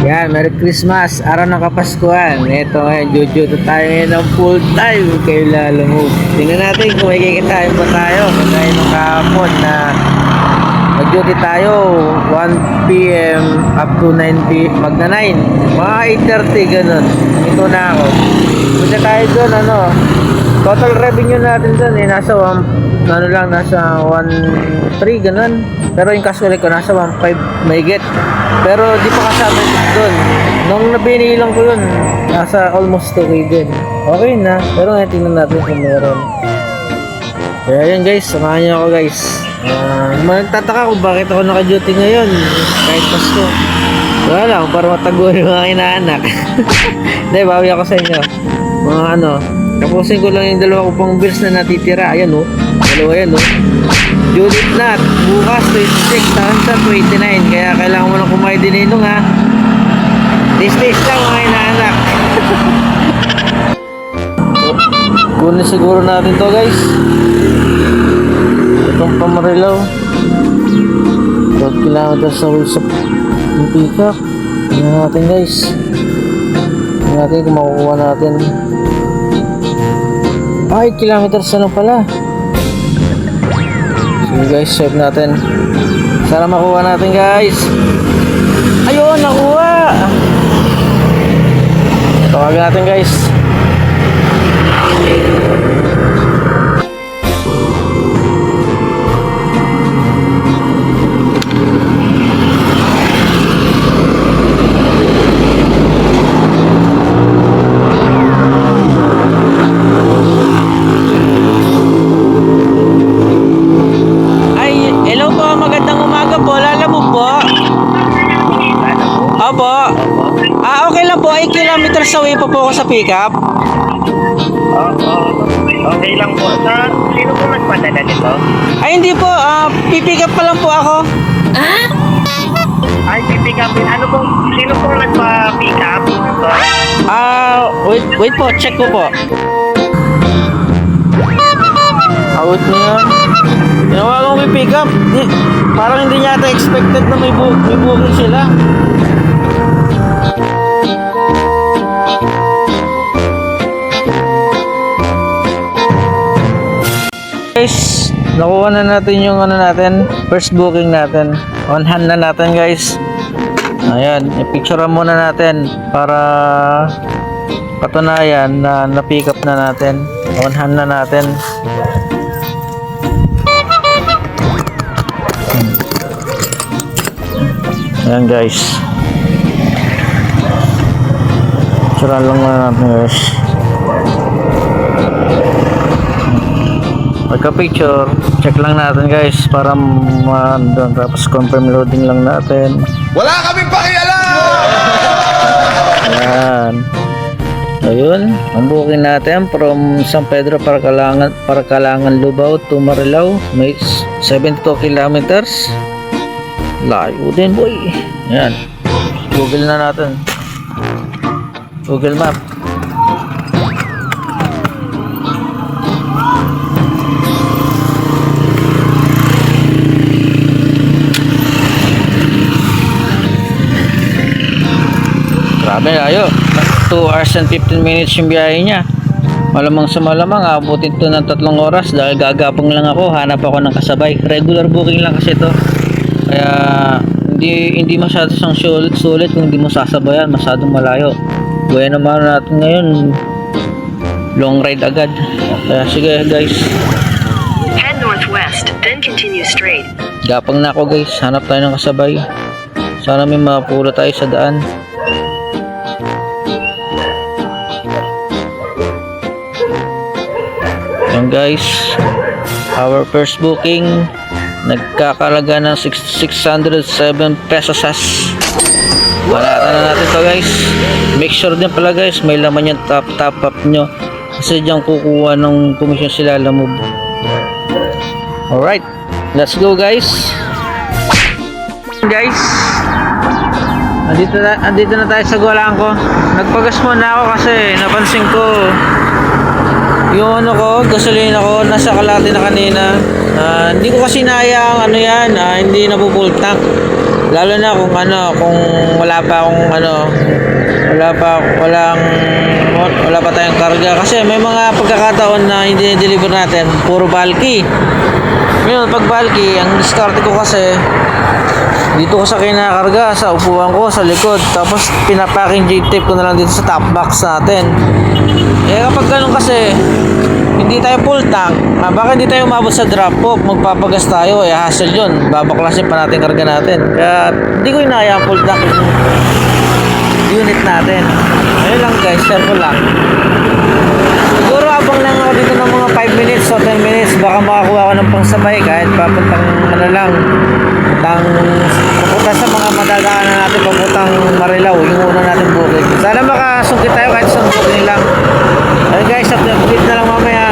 Yan, Merry Christmas, araw ng Kapaskuhan. Ito ngayon, jujuto tayo ngayon ng full time kay Lalo Move. Tingnan natin kung may kikitain pa tayo. Kagaya nung kahapon na mag-duty tayo 1 p.m. up to 9 p.m. magna 9. Mga 8:30 ganun. Ito na ako. Kasi tayo doon, total revenue natin doon nasa 1.3 ganun. Pero yung casual ko nasa 1.5 may get. Pero di pa kasama doon. Nung nabinilang ko yun, nasa almost 2K din. Okay na. Pero ngayon tingnan natin kung meron. Kaya yun guys, samahan niyo ako guys. Magtataka kung bakit ako naka-duty ngayon kahit Pasko. Wala lang, para mataguan yung mga inaanak. Hindi, bawi ako sa inyo. Mga tapusin ko lang yung dalawa ko pang bills na natitira. Ayan dalawa yan Judith Nat, bukas 26, sa 29. Kaya kailangan mo lang kumain din inong ha. This lang mga inaanak. Kunin siguro natin to guys. Itong Pamarilaw 12 kilometers sa Wilson yung pick up. Tingnan natin guys. Tingnan natin kung makukuha natin. 5 kilometers na lang pala. Sige guys, save natin. Sana makuha natin guys. Ayun, nakuha. Tawagin natin guys. Opo. Okay lang po. 8 kilometers away po ako sa pickup. Okay lang po. Sino po nagpadala nito? Ay, hindi po. Pipick up pa lang po ako. Ay, pipick upin. Ano po? Sino po nagpa-pick up? Wait po. Check ko po. Out niya. Ginawa kong pipick up. Parang hindi yata expected na may booking sila. Guys, nakuha na natin yung natin, first booking natin. On hand na natin guys. Ayan, i-picturean muna natin para patunayan na na-pick up na natin. On hand na natin. Ayan guys. Picturean lang muna natin guys. Pagka-picture, check lang natin guys para tapos confirm loading lang natin. Wala kaming pakialam! Ayan. Ayun, ang booking natin from San Pedro Parcalangan, Lubao to Marilao. May 72 kilometers. Layo din boy. Ayan. Google na natin. Google Map. Grabe layo. 2 hours and 15 minutes yung biyahe niya. Malamang sa malamang abutin to ng 3 oras dahil gagapong lang ako, hanap ako ng kasabay. Regular booking lang kasi to. Kaya hindi masyado siyang sulit kung hindi mo sasabayan, masyadong malayo. Gaya naman natin ngayon, long ride agad. Kaya sige guys. Head northwest, then continue straight. Gapang na ako guys, hanap tayo ng kasabay. Sana may mapula tayo sa daan. Yan guys, our first booking nagkakalaga ng 607 pesos. Balatan na natin to guys. Make sure din pala guys, may laman yung top up nyo kasi diyan kukuha ng commission sila Lamove. Alright, let's go guys. Guys, andito na tayo sa Gualang ko. Nagpagas muna ako kasi napansin ko yung gasolina ko nasa kalahati na kanina. Hindi ko kasi nayang hindi na full tank Lalo na kung wala pa akong wala pa tayong karga. Kasi may mga pagkakataon na hindi na-deliver natin, puro bulky. Ngayon, pag bulky, ang diskarte ko kasi, dito ko sa kinakarga, sa upuan ko, sa likod. Tapos, pinapacking J-tape ko na lang dito sa top box natin. Kapag ganun kasi, hindi tayo full tank, baka hindi tayo umabot sa drop off, magpapagas tayo, hassle yun, babaklasin pa natin karga natin. Kaya hindi ko inaya full tank yung unit natin. Ayun lang guys, share ko lang. Siguro abang lang ako dito ng mga 5 minutes o 10 minutes, baka makakuha ko ng pangsabay kahit papuntang papunta sa mga madadaanan natin, papuntang Marilao, yung una natin booking. Sana makasungkit tayo kahit sa booking lang. Ayun guys, update na lang mamaya.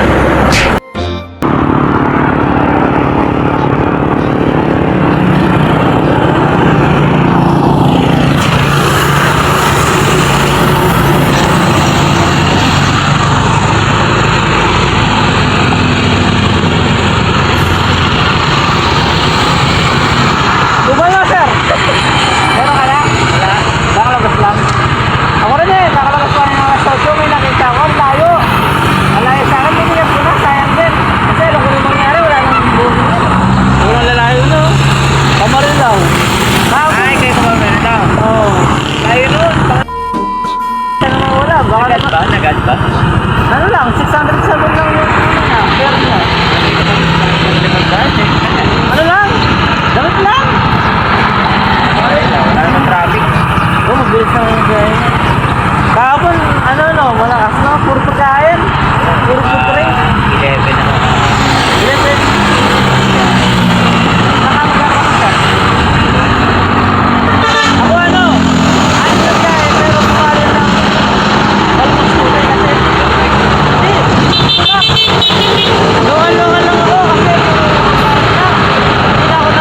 Bumalo sir! Meron ka na? Wala. Nakalabas lang. Ako rin nakalabas lang yung mga studio, may nakita ko, ang layo. Malayo sa akin, binigyan ko na, sayang din. Kasi alam ko rin mangyari, wala nang booking. Walang lalayo no? Kamarin daw. Ay, kayo kamarin daw. Oo. Layo nun. Saan naman wala? Nagad ba? Nagad ba? Ano lang, 607 lang yung fare niya. Ano lang? Damit lang. Wala naman traffic. Mabilis na yung gaya. Kahapon, malakas na, puro pagkain. Puro food train. 11 na. 11. Nakamagkakaroon ka. Ako ayos na gaya, pero kumali lang. Almost kulay kasi. Hindi. Lungan lang ako kasi. Hindi na ako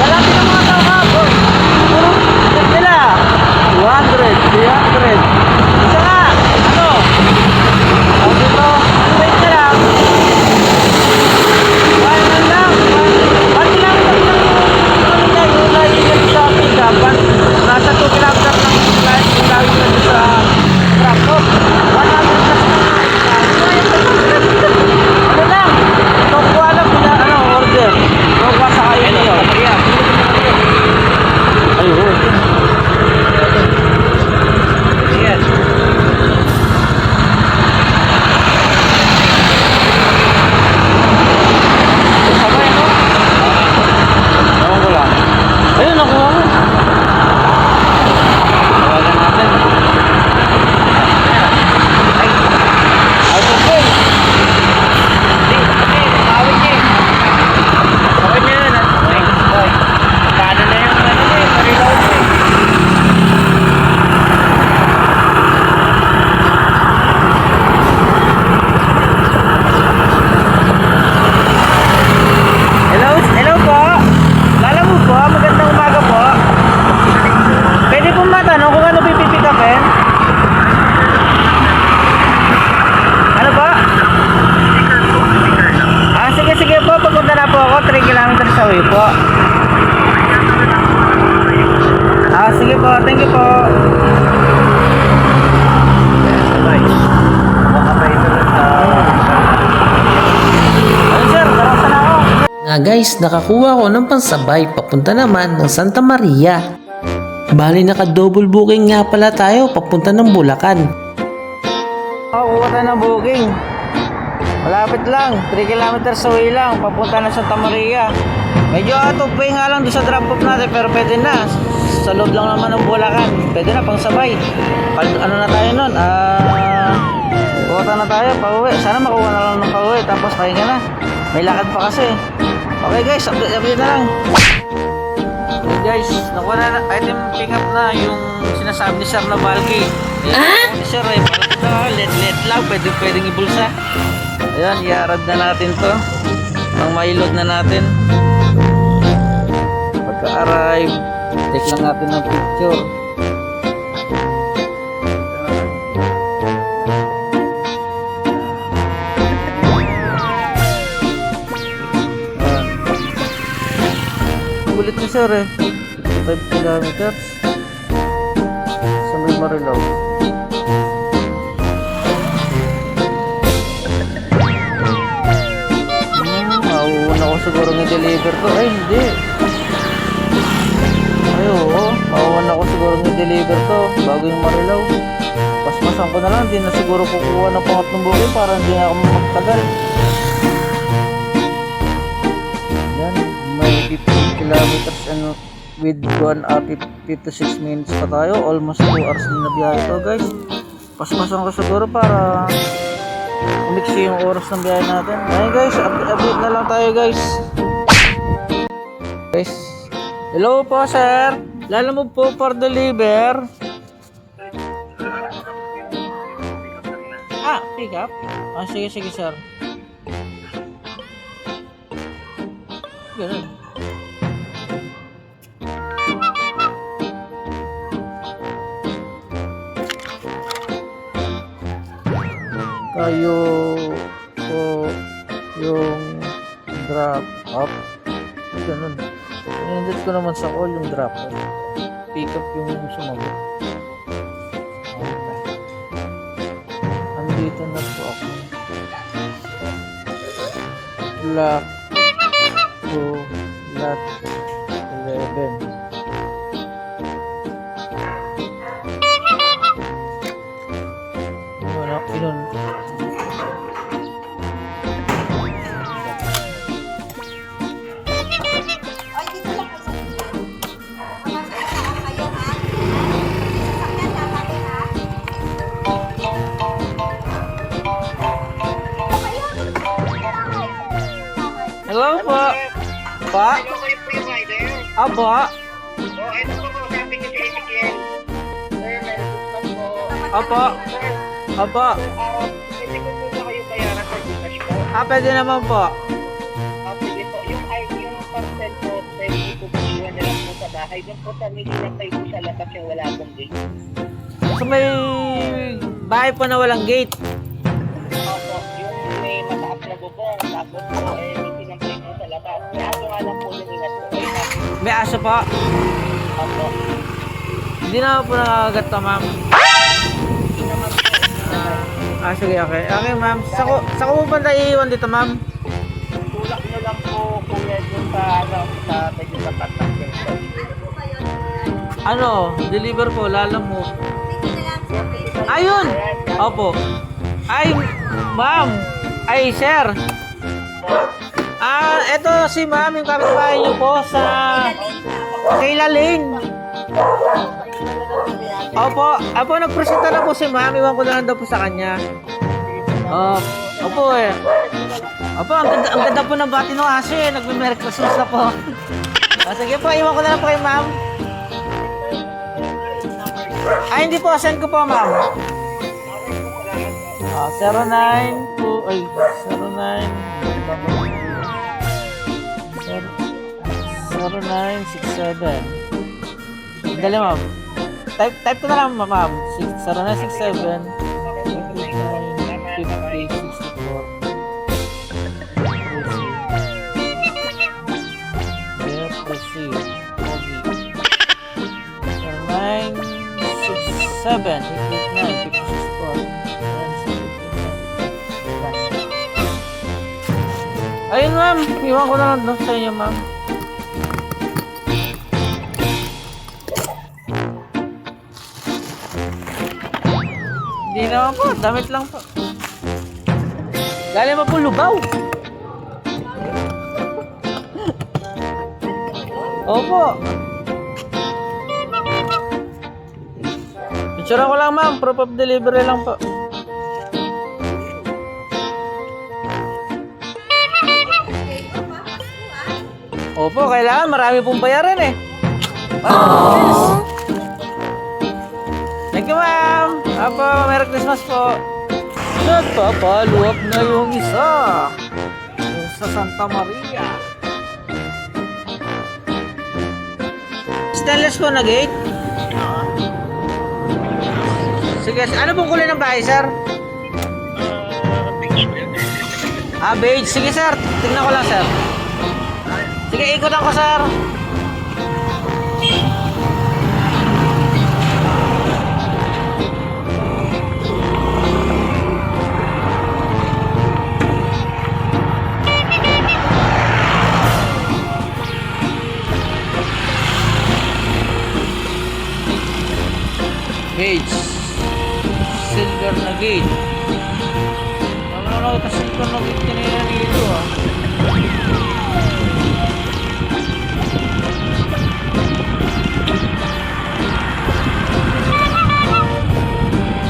wala din ang mga tao kapon. Puro nila 200, 300. Isa nga, ang dito, wait na lang. One lang. Pati lang yung sa pick-up. Nasa 2 kilometers lang yung flight. Yung lagi na sa truck off. 100 plus na. Ano lang? Kukuha lang pila, order. Kukuha sa kayo niyo. Ayun. Yes. Sabay no? Ewan ko lang. Ayun, nakuha mo. Tawagan natin. Ay. Out of phone. Hindi, tawag niya. Tawag niya yun. Paano na yung Marilao eh. Hello po. Lala mo po, magandang umaga po. Pwede po matanong kung ano pipipick upin? Ano po? Sige po, papunta na po ako, 3 kilometers away po. Sige po, thank you po. Sir, darasa na ako. Nga guys, nakakuha ko ng pansabay papunta naman ng Santa Maria. Bali naka-double booking nga pala tayo papunta ng Bulacan. Kuha tayo ng booking. Malapit lang, 3 kilometers away lang, papunta na Santa Maria. Medyo atupay nga lang doon sa drop off natin, pero pwede na. Sa loob lang naman ng Bulacan, pwede na pang sabay. Ano na tayo nun? Kuha na tayo, pauwi. Sana makuha na lang ng pauwi, tapos pahinga na. May lakad pa kasi. Okay guys, update na lang. Okay guys, nakuha na item pick up na yung sinasabi ni Sir na bulky. Ni Sir ay bulky na, let lang, pwedeng ibulsa. Ayan, i-arad na natin to. Nang mailod na natin. Pagka-arrive, take lang natin ng picture. Balik ni sir eh. 55 kilometers. Sa may Marilao. Mauuna ko siguro i-deliver ko. Ay, hindi. Ay, oo. Mauuna ko siguro i-deliver to bago yung Marilao. Pasmasan ko na lang. Hindi na siguro kukuha ng pangatlong booking para hindi na ako magtagal. Yan. May 50 kilometers and with 1 hour 56 minutes pa tayo. Almost 2 hours na biyahe to guys. Pasmasan ko siguro para umiksi yung oras ng biyahe natin. Ayun guys, update na lang tayo guys. Guys, hello po sir. Lalo mo po for deliver. Pick up? Sige sir. Ganun. Kayo po yung drop up. Ganun. Hinindot ko naman sa call yung drop up. Pick up yung sumagot. Andito na po ako. Lot 2, lot 11. Yun. Hello po. Pa? Hello kayo po yung rider. Apo. Ito po po, sabi niyo si Ezekiel. Sir, meron po. Apo. Apo. Pwede ko po ba kayo bayaran sa Gcash po? Pwede naman po. Sige po, yung ID, yung parcel po, pwede ko po iwan na lang po sa bahay. Doon po sa Milinapay po sa labas yung wala pong gate. So may bahay po na walang gate. Opo, yung may mataas na bubong, tapos po, Milinapay po sa labas. May aso nga lang po yung ingat po. May aso po. Opo. Hindi na po nakakagat to ma'am. Sige, okay. Okay ma'am. Sa ko po ba iiwan dito ma'am? Tulak nyo lang po kuya yung sa medyo tapat ng junction. Ano? Deliver po. Lalamove. Ayun! Opo. Ay, ma'am. Ay, sir. Eto si ma'am, yung kapitbahay niyo po sa Kayla Lane. Opo, nagpresenta na po si ma'am. Iwan ko na lang daw po sa kanya. Opo eh. Opo, ang ganda po ng bati ng aso eh. Nagme-Merry Christmas na po. Sige po, iwan ko na lang po kay ma'am. Hindi po, send ko po ma'am. 0967. Dali ma'am. Type ko na lang ma'am. 0967 Ayun ma'am, iwan ko na lang doon sa inyo ma'am. Hindi naman po, damit lang po. Galing mo po Lubaw. Opo. Picture ko lang ma'am, proof of delivery lang po. Opo, kailangan marami pong bayaran eh. Thank you ma'am. Apo, Merry Christmas po. Nagpapalo up na yung isa. Yung sa Santa Maria. Stainless po na gate. Sige, ano pong kulay ng bahay sir? Beige. Sige sir, tingnan ko lang sir. Sige, ikutan ko sir. Gauge. Silver na gauge. Ano ito silver na gauge kanina dito ah.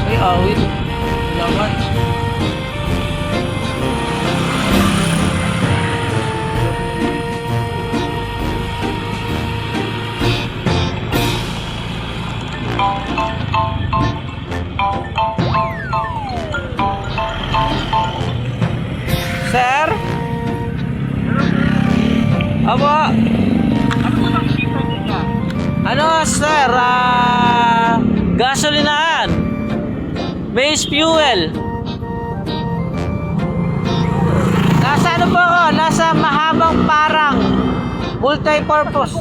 Ay, awit. Laman. Sir? Aba? Ano, sir? Gasolinaan. Base fuel. Nasa ano po ako? Nasa mahabang parang. Multi-purpose.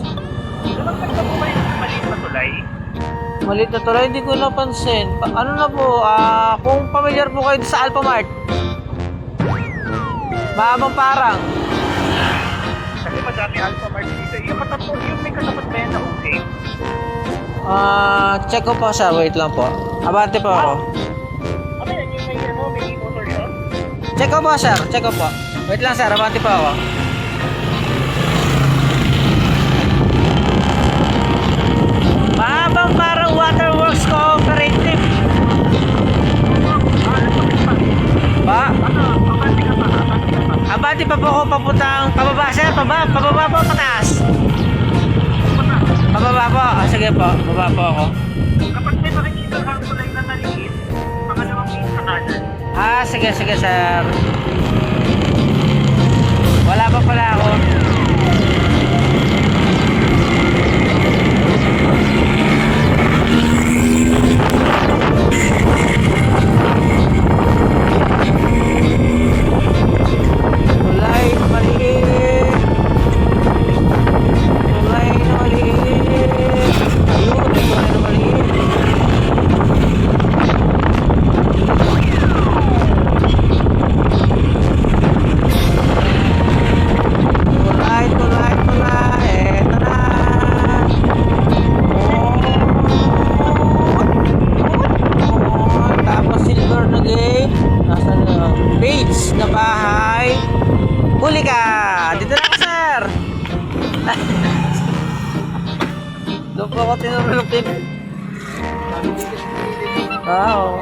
Maliit na tulay, hindi ko napansin. Ano na po, kung familiar po kayo sa Alphamart. Mahabang parang. Kasi madami Alphamart dito. Yung katapat, yung may katapat na yan na okay. Check ko po siya. Wait lang po. Abante po ako. Ano yan, yung may ano, may motor shop? Check ko po, sir. Check ko po. Wait lang, sir. Abante po ako. Mahabang parang Waterworks Cooperative. Ba? Abante pa po ako papuntang pababa, sir. Pababa po, pataas. Pababa po. Sige po. Pababa po ako. Kapag may makikita kang tulay na maliit, pangalawang piece sa kanan. Sige, sir. Wala pa pala ako. Tulay na maliit. Tulay na maliit. Ayun, may tulay na maliit. Tulay. Eto na. Tapos silver na gate. Nasa na? Page na bahay. Huli ka! Dito na ako, sir! Doon po ako tinurulupin. Oo.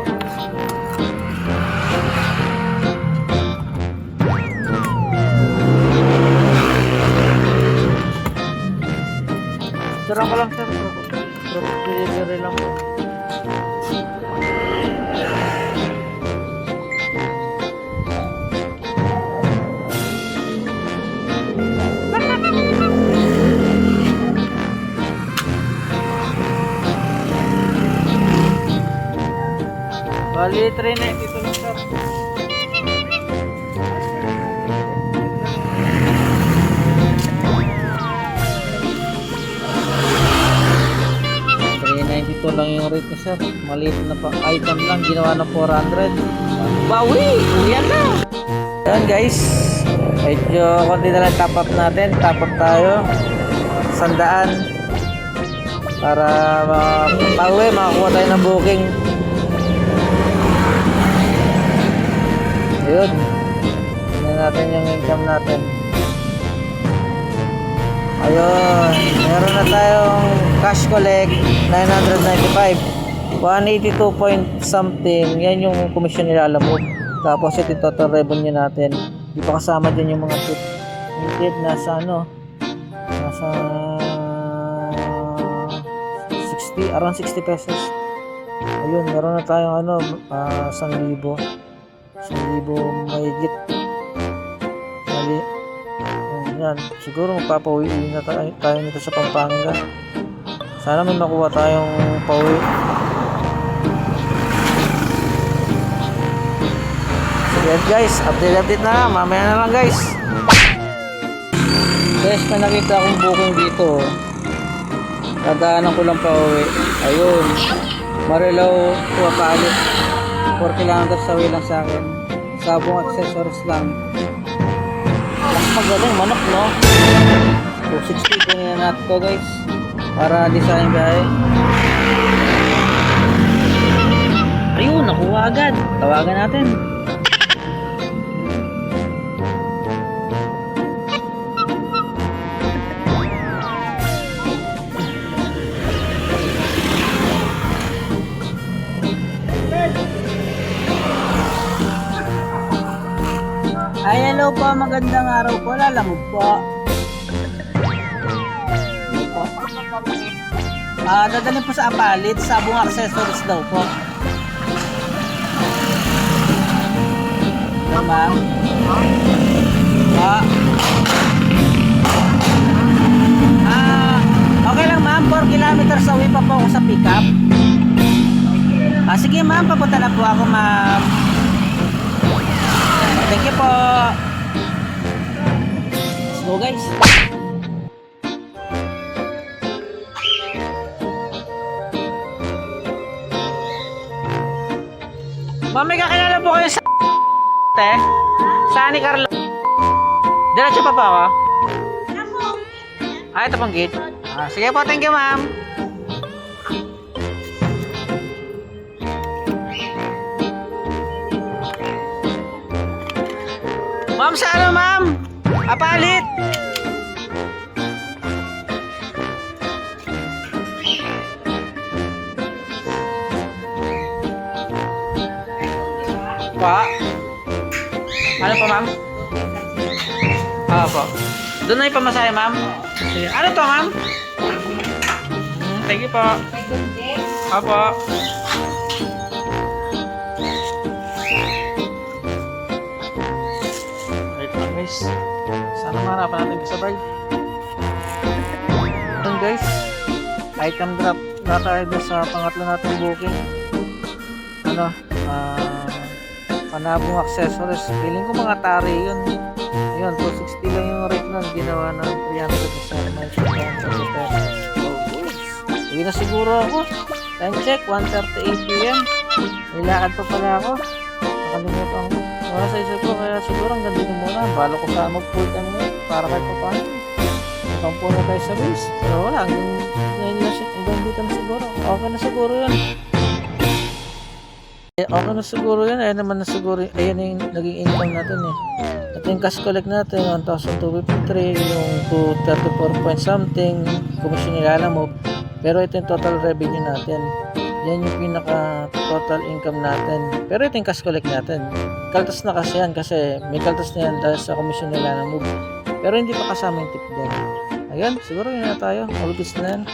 Sarang ko lang, sir. Drop delivery lang po. Bali, 390 lang, sir. $392 lang yung rate niya, sir. Maliit na pa item lang, ginawa ng 400. Bawi! Yan na! Yan, guys. Medyo konti na lang top up natin. Top up tayo. 100. Para pauwi, makakuha tayo ng booking. Ayun. Tingnan natin yung income natin. Ayun. Meron na tayong cash collect 995. 182 point something. Yan yung commission nilalamog. Tapos ito yung total revenue natin. Di pa kasama din yung mga tip. Yung tip nasa ano? Nasa 60, around 60 pesos. Ayun, meron na tayong ano, 1,000. 1,000 mahigit. Mali. Yan, siguro magpapauwi na tayo nito sa Pampanga. Sana may makuha tayong pauwi. Sige guys, update na lang. Mamaya na lang guys. Guys, may nakita akong booking dito. Dadaanan ko lang pauwi. Ayun. Marilao, Tuapalit. 4 kilometers away lang sa akin. Sabong accessories lang. Mas magaling, manok no? 260 kunin na natin to guys. Para design guys. Ayun, nakuha agad. Tawagan natin. Ay, hello po. Magandang araw po. Lalamog po. Dadalhin po sa Apalit, sa Abong Accessories daw po. Hello, ma'am. Okay lang, ma'am. 4 kilometers away pa po ako sa pickup. Sige, ma'am. Papunta na po ako, ma'am. Thank you po. Let's go, guys. Ma'am, may kakilala po kayo sa te? Saan ni Carlo? Diretso pa ako? Ito pang gate. Sige po, thank you, ma'am. Ma'am, sa ano, ma'am? Apalit! Pa? Ano po, ma'am? Po. Doon na yung pamasahe, ma'am? Sige. Ano to, ma'am? Thank you po. Opo. Wait lang, guys. Sana maharapan natin kasabay. Ito, guys. Item drop. Na tayo doon sa pangatlo natin booking. Panabong accessories. Feeling ko mga tari yun. Ayun, 260 lang yung rate nun. Ginawa ng 300 sa may pesos. Uwi na siguro ako. Time check, 1:38 p.m. May lakad pa pala ako. Nakalimutan ko. Wala sa isip ko, kaya siguro ang ganda muna. Balo ko sa mag-full time ngayon para kahit pa paano. Magkampo na tayo sa base. Pero wala, hanggang dito na siguro. Okay na siguro yun. Okay na siguro yan. Ayan naman na siguro. Ayan na yung naging income natin eh. Ito yung cash collect natin. 1,253. Yung 234 point something. Commission nilala mo. Pero ito yung total revenue natin. Yan yung pinaka total income natin. Pero ito yung cash collect natin. Kaltas na kasi yan. Kasi may kaltas na yan dahil sa commission nilala mo. Pero hindi pa kasama yung tip din. Ayan. Siguro yun na tayo. All goods na yan.